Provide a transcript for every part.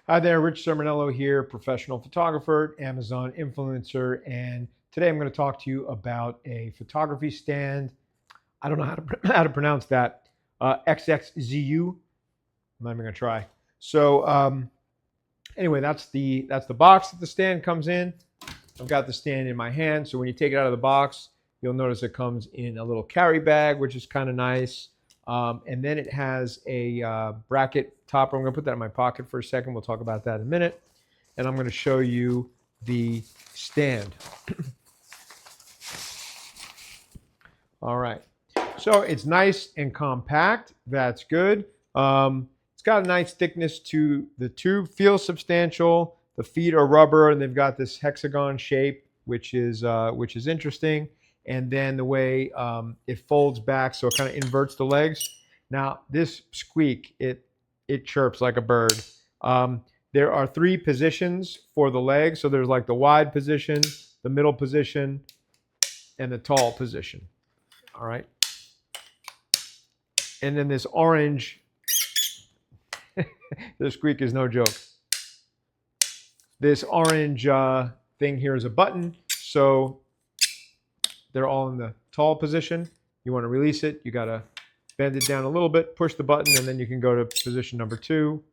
Hi there, Rich Sermonello here, professional photographer, Amazon influencer, and today I'm going to talk to you about a photography stand. I don't know how to pronounce that. XXZU. I'm not even going to try. So anyway, that's the box that the stand comes in. I've got the stand in my hand, so when you take it out of the box, you'll notice it comes in a little carry bag, which is kind of nice. And then it has a bracket topper. I'm going to put that in my pocket for a second. We'll talk about that in a minute. And I'm going to show you the stand. All right. So it's nice and compact. That's good. It's got a nice thickness to the tube. Feels substantial. The feet are rubber, and they've got this hexagon shape, which is interesting. And then the way it folds back, so it kind of inverts the legs. Now this squeak, it chirps like a bird. There are 3 positions for the legs. So there's like the wide position, the middle position, and the tall position. All right. And then this orange, the squeak is no joke. This orange thing here is a button. So they're all in the tall position. You want to release it, you got to bend it down a little bit, push the button, and then you can go to position number 2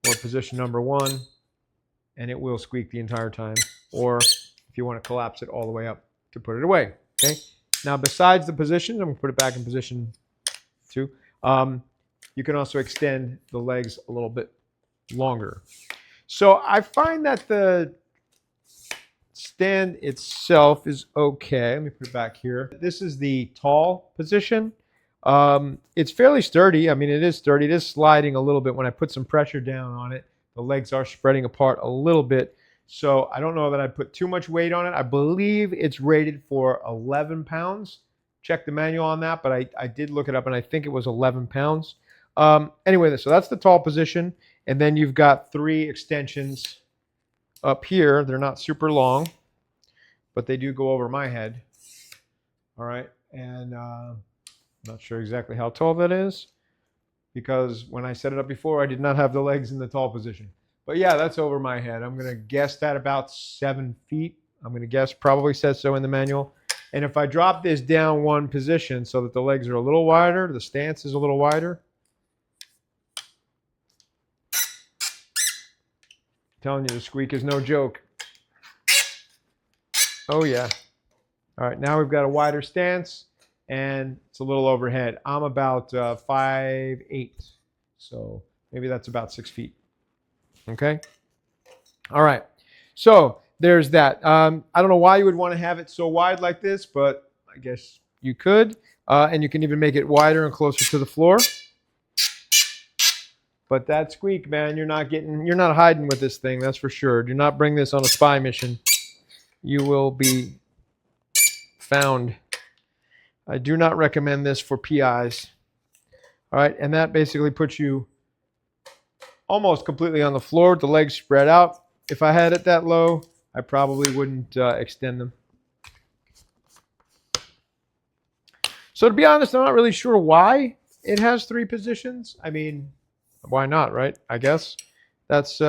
or position number 1, and it will squeak the entire time. Or if you want to collapse it all the way up to put it away. Okay. Now, besides the positions, I'm going to put it back in position 2. You can also extend the legs a little bit longer. So I find that the stand itself is okay. Let me put it back here. This is the tall position. It's fairly sturdy. I mean, it is sturdy. It is sliding a little bit. When I put some pressure down on it, the legs are spreading apart a little bit. So I don't know that I put too much weight on it. I believe it's rated for 11 pounds. Check the manual on that, but I did look it up, and I think it was 11 pounds. Anyway, so that's the tall position. And then you've got 3 extensions up here. They're not super long, but they do go over my head. All right. And I'm not sure exactly how tall that is, because when I set it up before, I did not have the legs in the tall position. But yeah, that's over my head. I'm going to guess that about 7 feet. I'm going to guess, probably says so in the manual. And if I drop this down 1 position so that the legs are a little wider, the stance is a little wider. I'm telling you, the squeak is no joke. Oh yeah. All right, now we've got a wider stance, and it's a little overhead. I'm about 5'8", so maybe that's about 6 feet. Okay. All right. So there's that. I don't know why you would want to have it so wide like this, but I guess you could. And you can even make it wider and closer to the floor. But that squeak, man, you're not hiding with this thing, that's for sure. Do not bring this on a spy mission. You will be found. I do not recommend this for PIs. All right, and that basically puts you almost completely on the floor with the legs spread out. If I had it that low, I probably wouldn't extend them. So to be honest, I'm not really sure why it has 3 positions. I mean, why not, right? I guess that's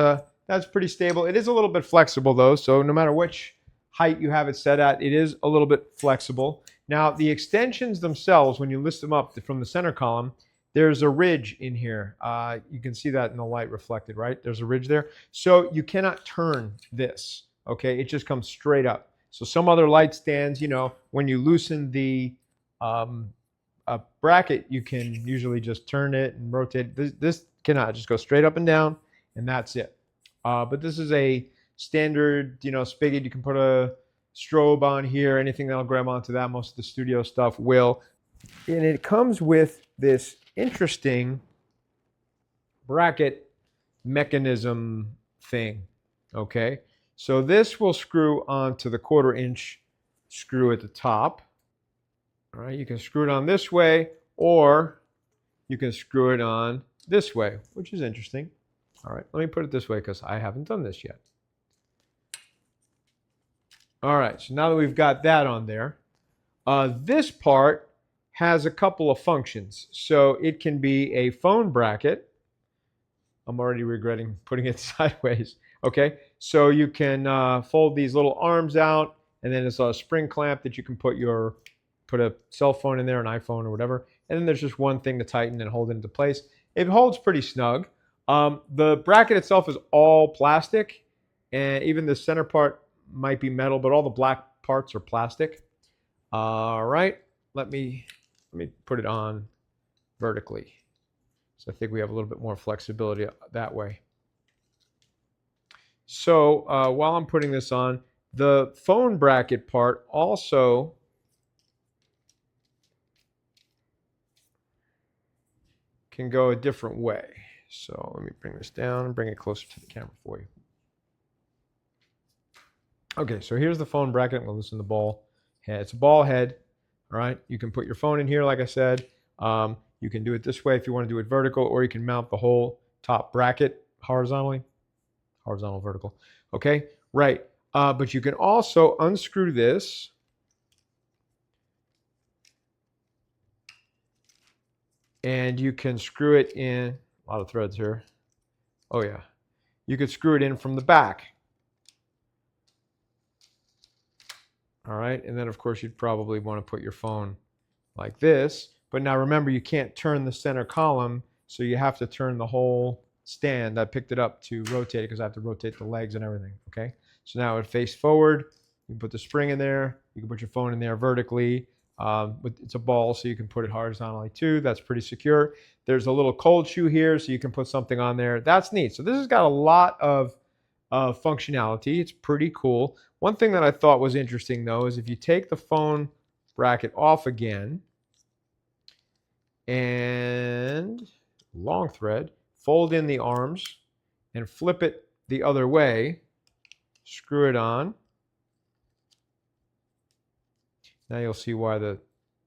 pretty stable. It is a little bit flexible though, so no matter which height you have it set at, it is a little bit flexible. Now the extensions themselves, when you list them up from the center column, there's a ridge in here. You can see that in the light reflected, right? There's a ridge there. So you cannot turn this, okay? It just comes straight up. So some other light stands, you know, when you loosen the bracket, you can usually just turn it and rotate. This cannot, just go straight up and down, and that's it. But this is a standard, you know, spigot. You can put a strobe on here, anything that'll grab onto that. Most of the studio stuff will. And it comes with this interesting bracket mechanism thing. Okay, so this will screw onto the 1/4 inch screw at the top. All right, you can screw it on this way, or you can screw it on this way, which is interesting. All right, let me put it this way because I haven't done this yet. All right, so now that we've got that on there, this part has a couple of functions. So it can be a phone bracket, I'm already regretting putting it sideways. Okay, so you can fold these little arms out, and then it's a spring clamp that you can put a cell phone in there, an iPhone or whatever, and then there's just one thing to tighten and hold it into place. It holds pretty snug. The bracket itself is all plastic, and even the center part might be metal, but all the black parts are plastic. All right, let me put it on vertically. So I think we have a little bit more flexibility that way. So while I'm putting this on, the phone bracket part also can go a different way. So let me bring this down and bring it closer to the camera for you. Okay, so here's the phone bracket. I'm going to loosen the ball head. It's a ball head. All right, you can put your phone in here, like I said. You can do it this way if you want to do it vertical, or you can mount the whole top bracket horizontally. Horizontal, vertical. Okay, right. But you can also unscrew this. And you can screw it in. A lot of threads here. Oh, yeah. You could screw it in from the back. All right, and then, of course, you'd probably want to put your phone like this. But now remember, you can't turn the center column, so you have to turn the whole stand. I picked it up to rotate it because I have to rotate the legs and everything, okay? So now it face forward. You can put the spring in there. You can put your phone in there vertically. It's a ball, so you can put it horizontally too. That's pretty secure. There's a little cold shoe here, so you can put something on there. That's neat. So this has got a lot of functionality. It's pretty cool. One thing that I thought was interesting, though, is if you take the phone bracket off again and long thread, fold in the arms and flip it the other way, screw it on. Now you'll see why the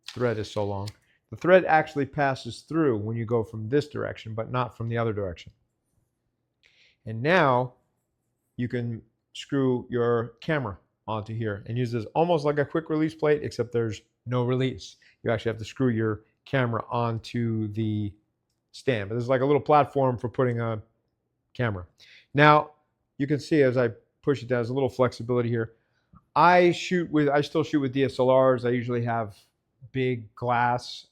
thread is so long. The thread actually passes through when you go from this direction, but not from the other direction. And now you can screw your camera onto here and use this almost like a quick release plate, except there's no release. You actually have to screw your camera onto the stand. But this is like a little platform for putting a camera. Now, you can see as I push it down, there's a little flexibility here. I still shoot with DSLRs. I usually have big glass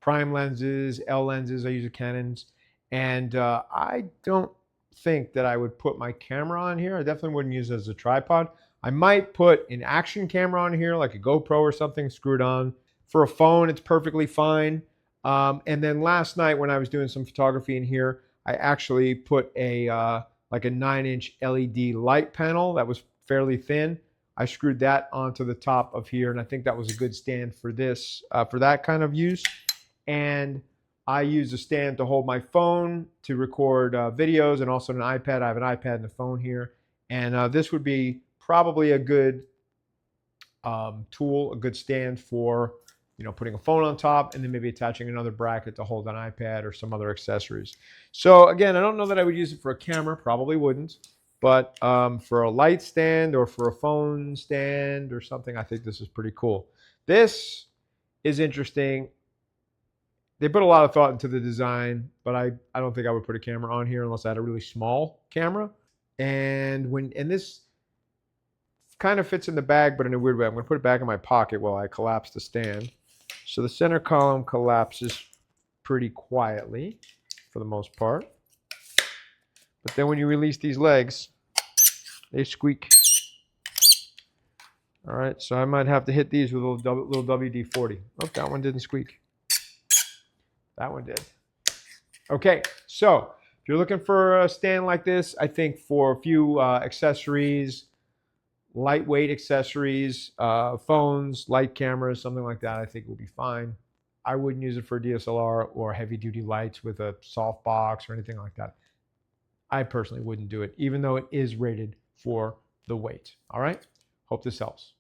prime lenses, L lenses. I use Canons, and I don't think that I would put my camera on here. I definitely wouldn't use it as a tripod. I might put an action camera on here, like a GoPro or something, screwed on. For a phone, it's perfectly fine. And then last night when I was doing some photography in here, I actually put a like a 9-inch LED light panel that was fairly thin. I screwed that onto the top of here, and I think that was a good stand for this, for that kind of use. And I use a stand to hold my phone to record videos, and also an iPad. I have an iPad and a phone here. And this would be probably a good tool, a good stand for, you know, putting a phone on top and then maybe attaching another bracket to hold an iPad or some other accessories. So again, I don't know that I would use it for a camera, probably wouldn't. But for a light stand or for a phone stand or something, I think this is pretty cool. This is interesting. They put a lot of thought into the design, but I don't think I would put a camera on here unless I had a really small camera. And this kind of fits in the bag, but in a weird way. I'm going to put it back in my pocket while I collapse the stand. So the center column collapses pretty quietly for the most part. But then when you release these legs, they squeak. All right, so I might have to hit these with a little WD-40. Oh, that one didn't squeak. That one did. Okay, so if you're looking for a stand like this, I think for a few accessories, lightweight accessories, phones, light cameras, something like that, I think will be fine. I wouldn't use it for DSLR or heavy-duty lights with a softbox or anything like that. I personally wouldn't do it, even though it is rated for the weight. All right? Hope this helps.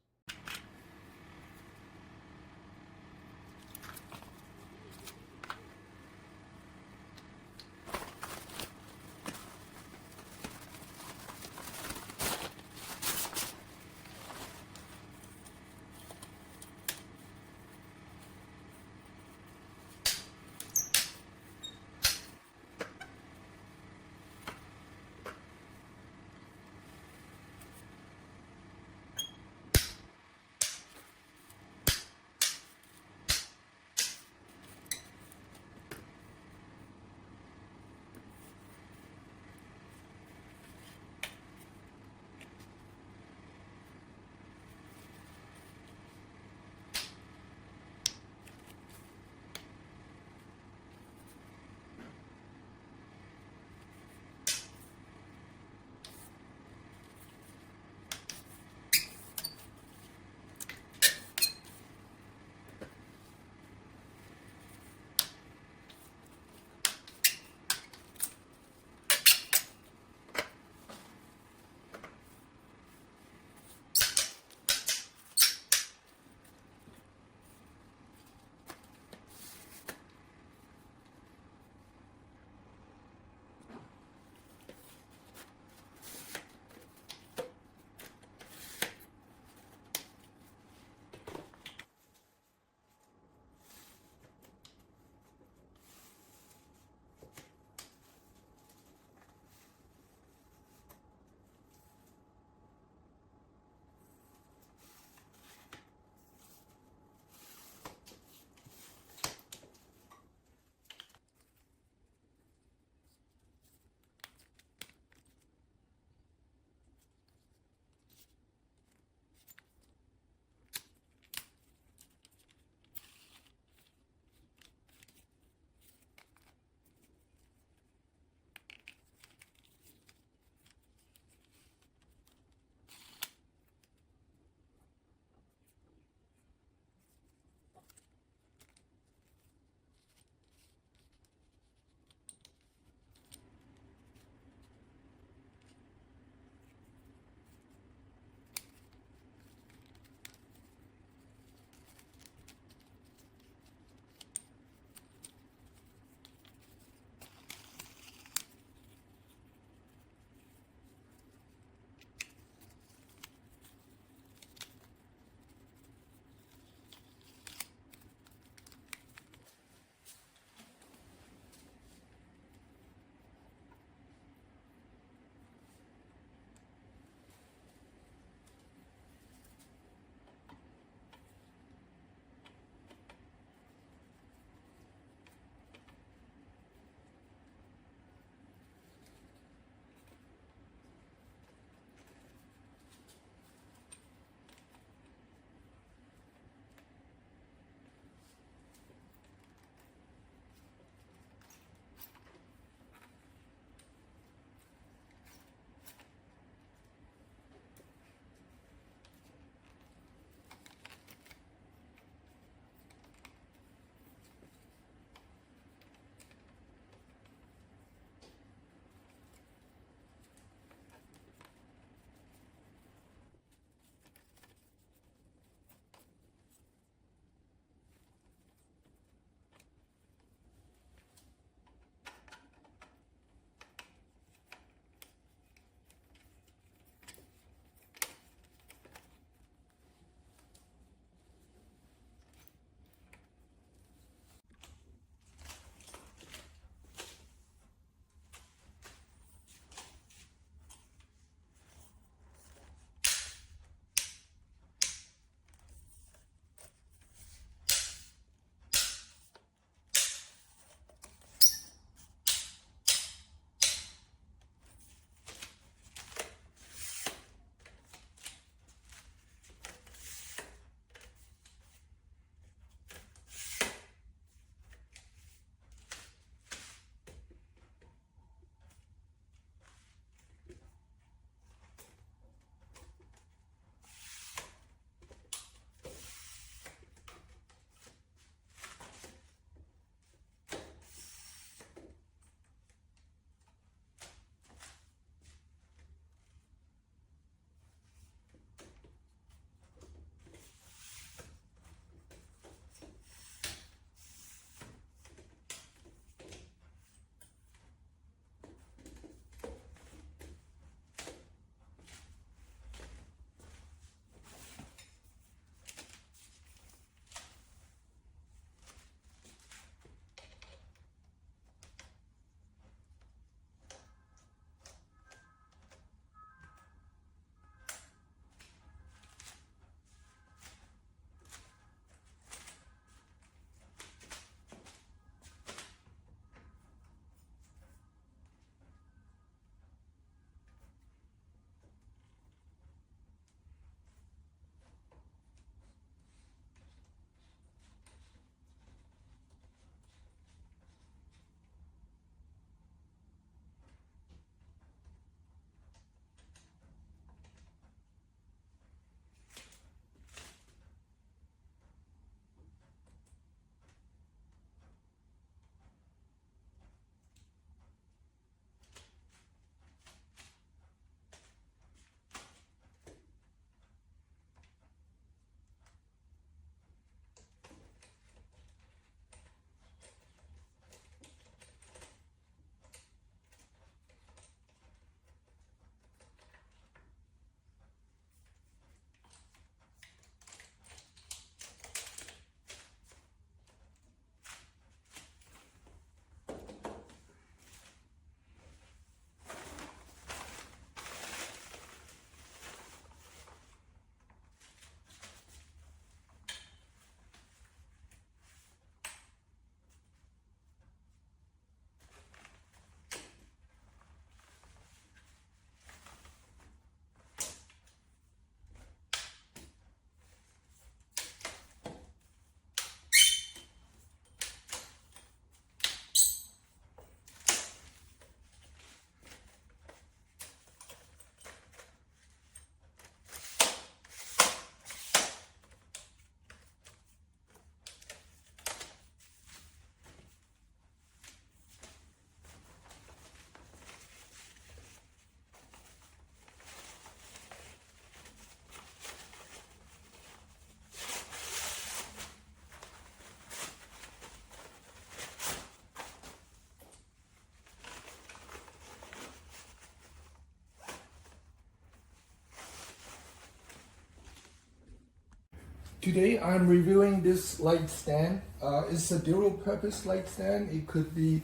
Today I'm reviewing this light stand. It's a dual purpose light stand. It could be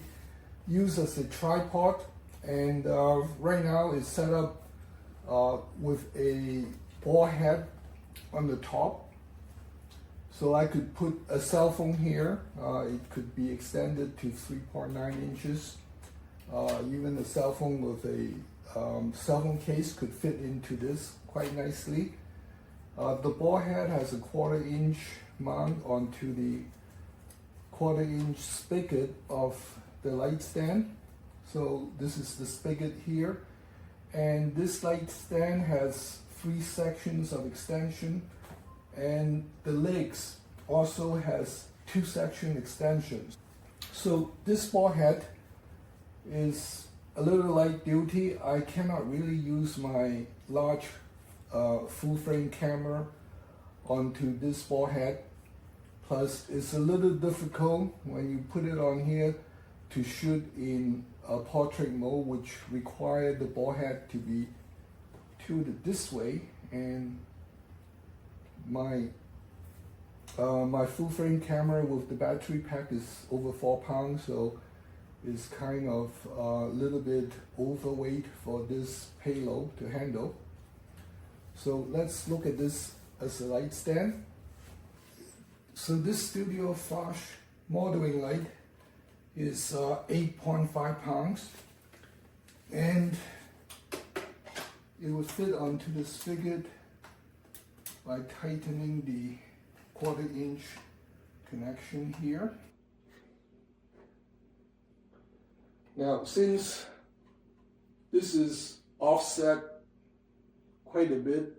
used as a tripod, and right now it's set up with a ball head on the top. So I could put a cell phone here. It could be extended to 3.9 inches. Even a cell phone with a cell phone case could fit into this quite nicely. The ball head has a 1/4 inch mount onto the 1/4 inch spigot of the light stand. So this is the spigot here. And this light stand has 3 sections of extension, and the legs also has 2 section extensions. So this ball head is a little light duty. I cannot really use my large full frame camera onto this ball head. Plus it's a little difficult when you put it on here to shoot in a portrait mode, which require the ball head to be tilted this way, and my full frame camera with the battery pack is over 4 pounds, so it's kind of a little bit overweight for this payload to handle. So let's look at this as a light stand. So this Studio Flash modeling light is 8.5 pounds, and it will fit onto the spigot by tightening the 1/4 inch connection here. Now, since this is offset quite a bit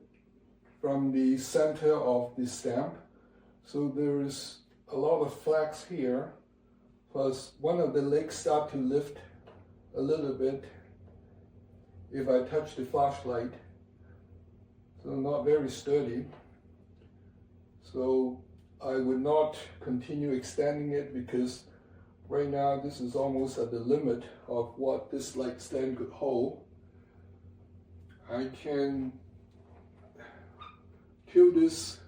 from the center of the stamp, so there is a lot of flex here, plus one of the legs start to lift a little bit if I touch the flashlight, so not very sturdy. So I would not continue extending it, because right now this is almost at the limit of what this light stand could hold. I can tilt this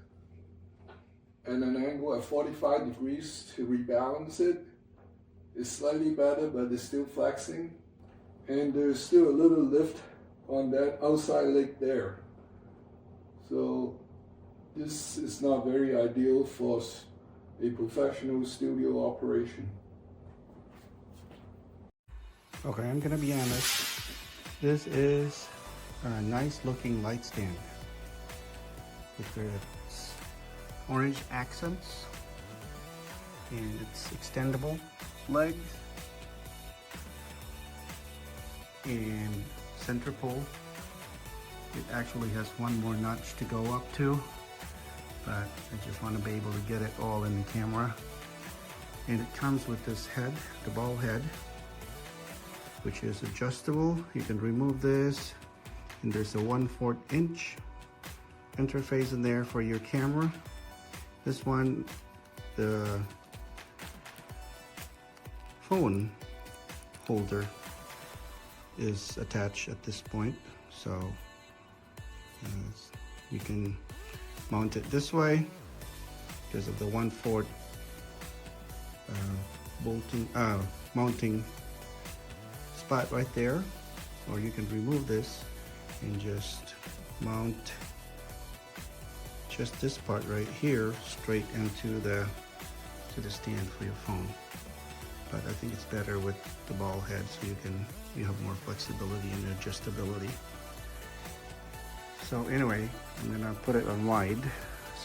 at an angle of 45 degrees to rebalance it. It's slightly better, but it's still flexing. And there's still a little lift on that outside leg there. So this is not very ideal for a professional studio operation. Okay, I'm gonna be honest. This is a nice looking light stand with its orange accents and its extendable legs and center pole. It actually has one more notch to go up to, but I just want to be able to get it all in the camera. And it comes with this head, the ball head, which is adjustable. You can remove this, and there's a 1/4 inch interface in there for your camera. This one, the phone holder is attached at this point, so you can mount it this way because of the 1/4 mounting spot right there, or you can remove this and just mount just this part right here straight into the stand for your phone. But I think it's better with the ball head, so you have more flexibility and adjustability. So anyway, I'm gonna put it on wide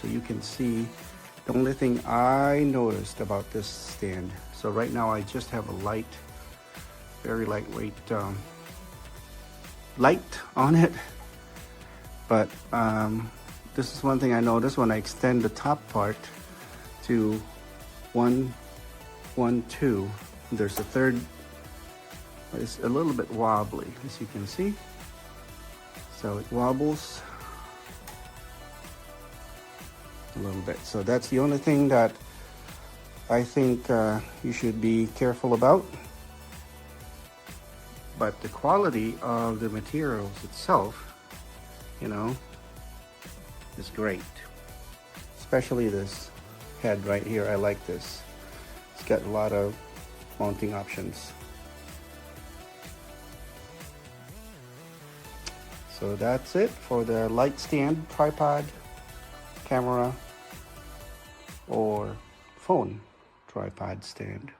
so you can see the only thing I noticed about this stand. So right now I just have a light, very lightweight light on it, but this is one thing I noticed when I extend the top part to 1, 1, 2. There's a third. It's a little bit wobbly, as you can see. So it wobbles a little bit. So that's the only thing that I think you should be careful about. But the quality of the materials itself, you know, is great. especially this head right here. I like this. It's got a lot of mounting options. So that's it for the light stand, tripod, camera, or phone tripod stand.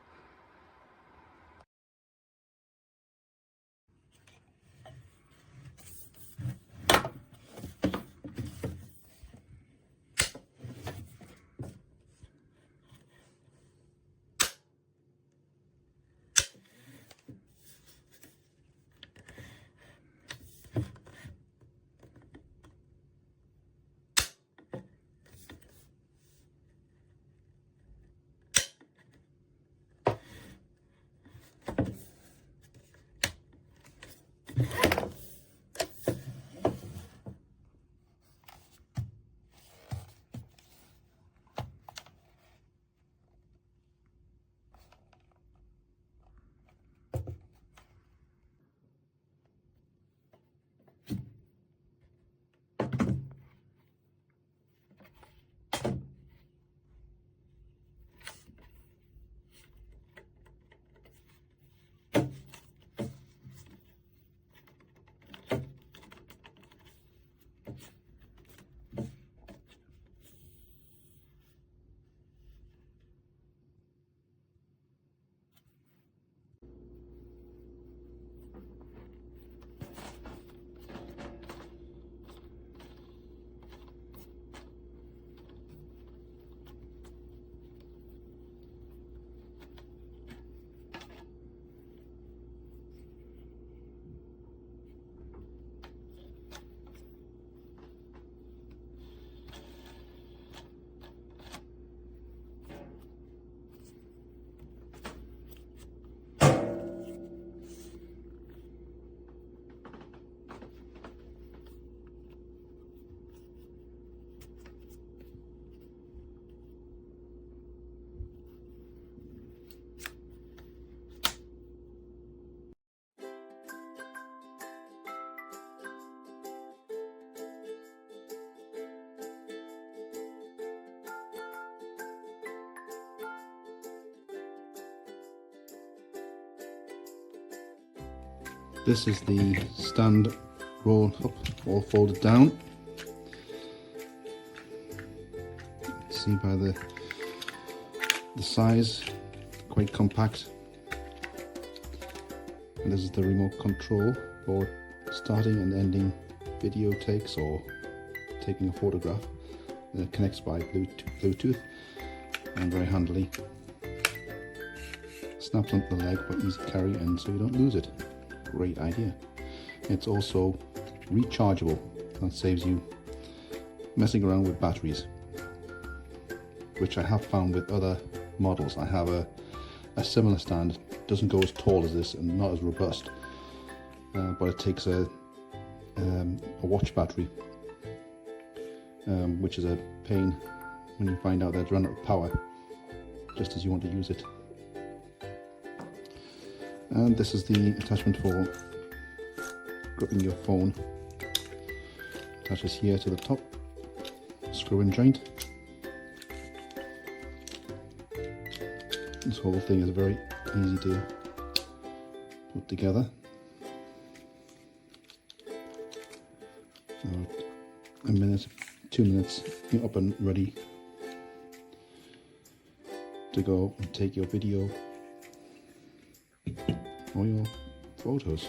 This is the stand roll up, all folded down. See by the size, quite compact. And this is the remote control for starting and ending video takes or taking a photograph. And it connects by Bluetooth and very handily. Snaps onto the leg for easy carry and so you don't lose it. Great idea. It's also rechargeable. That saves you messing around with batteries, which I have found with other models. I have a similar stand. It doesn't go as tall as this and not as robust, but it takes a watch battery, which is a pain when you find out that it's run out of power just as you want to use it. And this is the attachment for gripping your phone. Attaches here to the top, screw-in joint. This whole thing is very easy to put together. So a minute, 2 minutes, you're up and ready to go and take your video or your photos.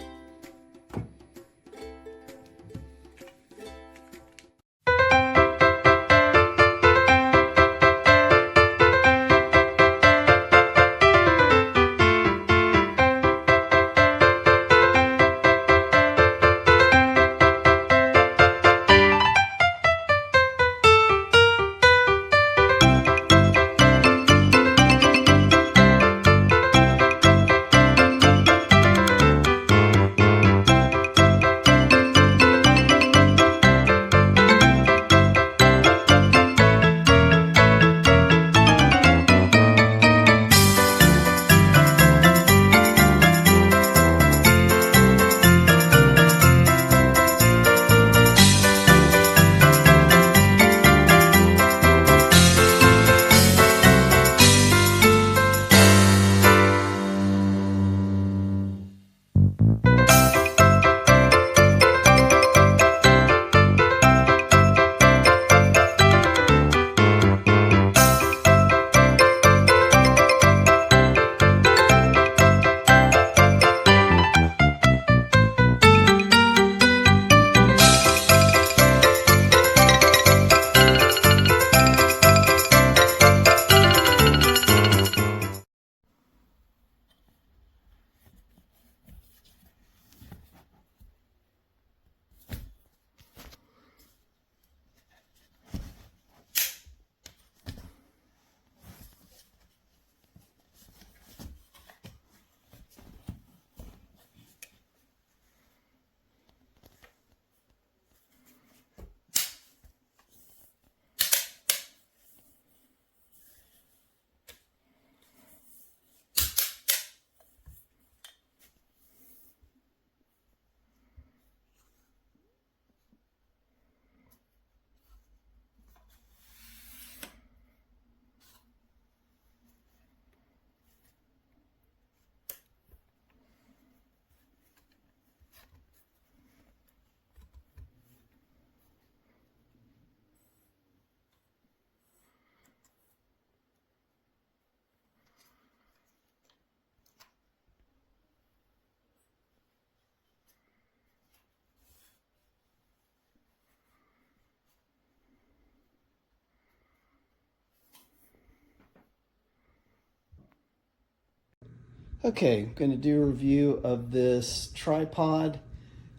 Okay, I'm going to do a review of this tripod.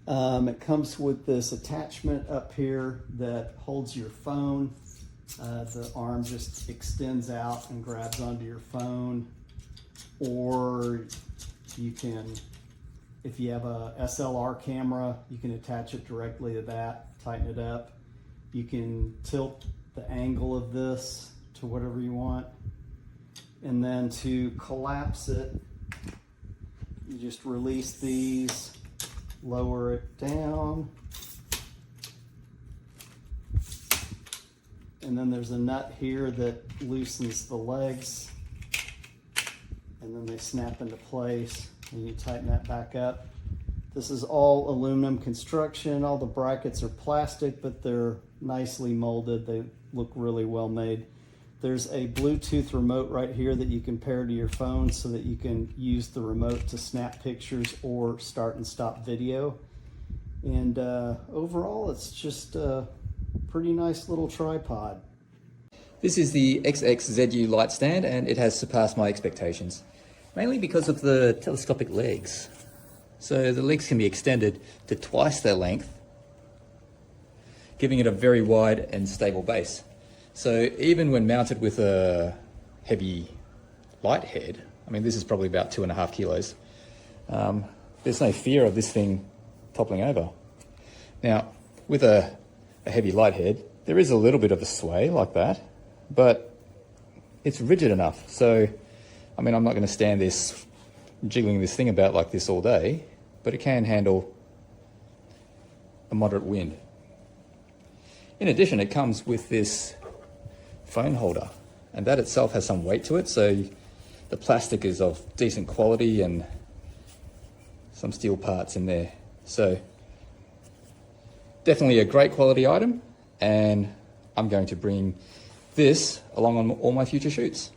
It comes with this attachment up here that holds your phone. The arm just extends out and grabs onto your phone, or you can, if you have a SLR camera, you can attach it directly to that, tighten it up. You can tilt the angle of this to whatever you want. And then to collapse it, you just release these, lower it down. And then there's a nut here that loosens the legs. And then they snap into place and you tighten that back up. This is all aluminum construction. All the brackets are plastic, but they're nicely molded. They look really well made. There's a Bluetooth remote right here that you can pair to your phone so that you can use the remote to snap pictures or start and stop video. And overall, it's just a pretty nice little tripod. This is the XXZU light stand, and it has surpassed my expectations, mainly because of the telescopic legs. So the legs can be extended to twice their length, giving it a very wide and stable base. So even when mounted with a heavy light head, I mean, this is probably about 2.5 kilos, there's no fear of this thing toppling over. Now, with a heavy light head, there is a little bit of a sway like that, but it's rigid enough. So, I mean, I'm not going to stand this, jiggling this thing about like this all day, but it can handle a moderate wind. In addition, it comes with this phone holder, and that itself has some weight to it, so the plastic is of decent quality and some steel parts in there. So definitely a great quality item, and I'm going to bring this along on all my future shoots.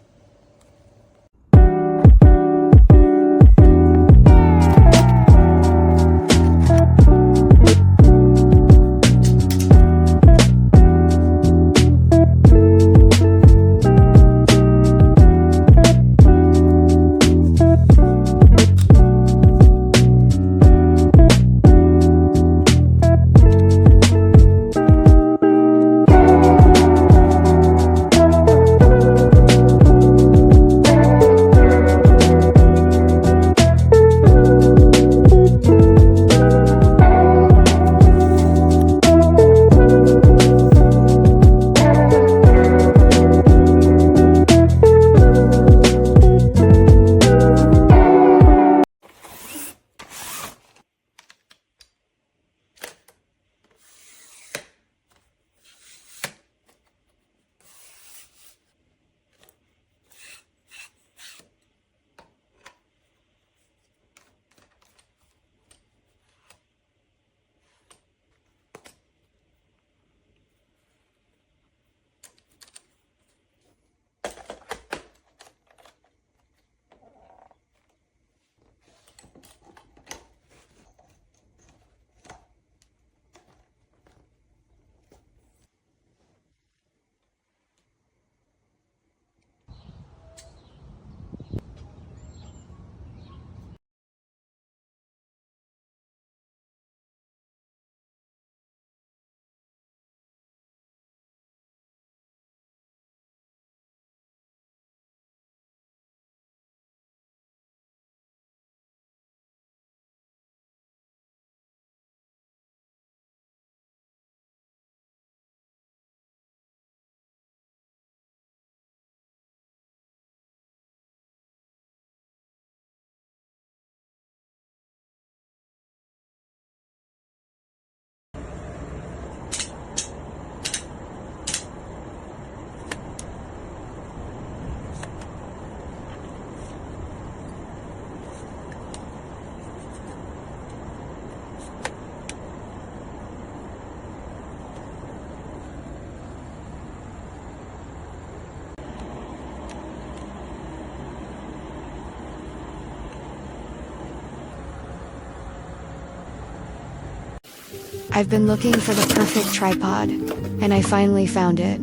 I've been looking for the perfect tripod, and I finally found it.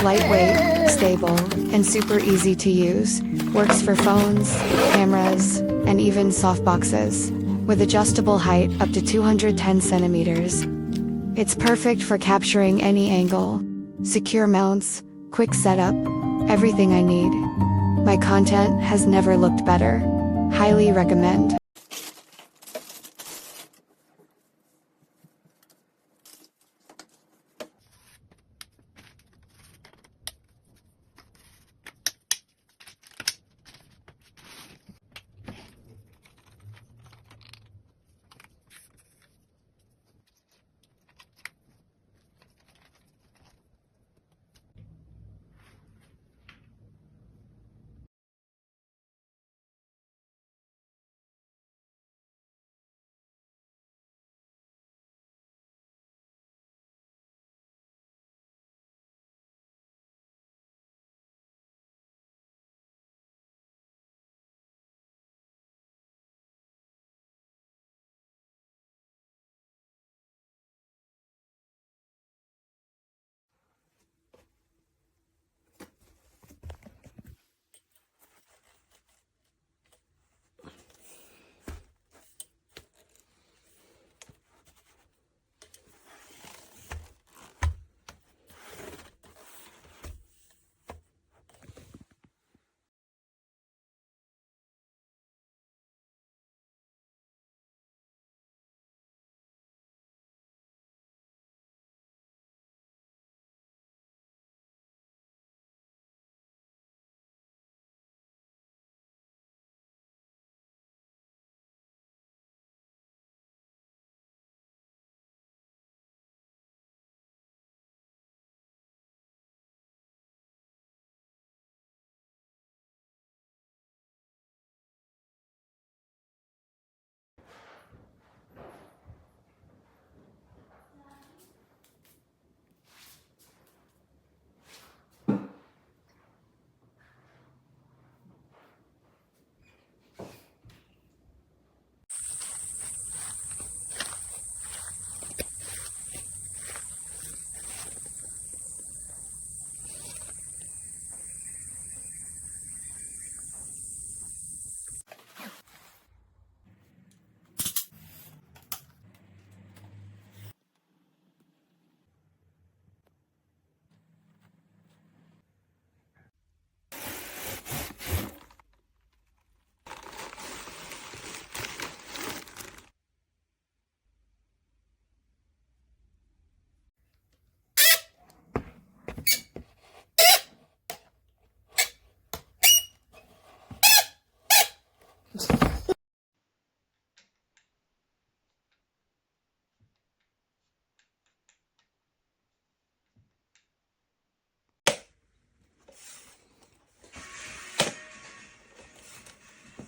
Lightweight, stable, and super easy to use. Works for phones, cameras, and even softboxes, with adjustable height up to 210 centimeters. It's perfect for capturing any angle, secure mounts, quick setup, everything I need. My content has never looked better. Highly recommend.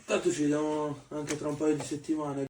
Tanto ci vediamo anche tra un paio di settimane.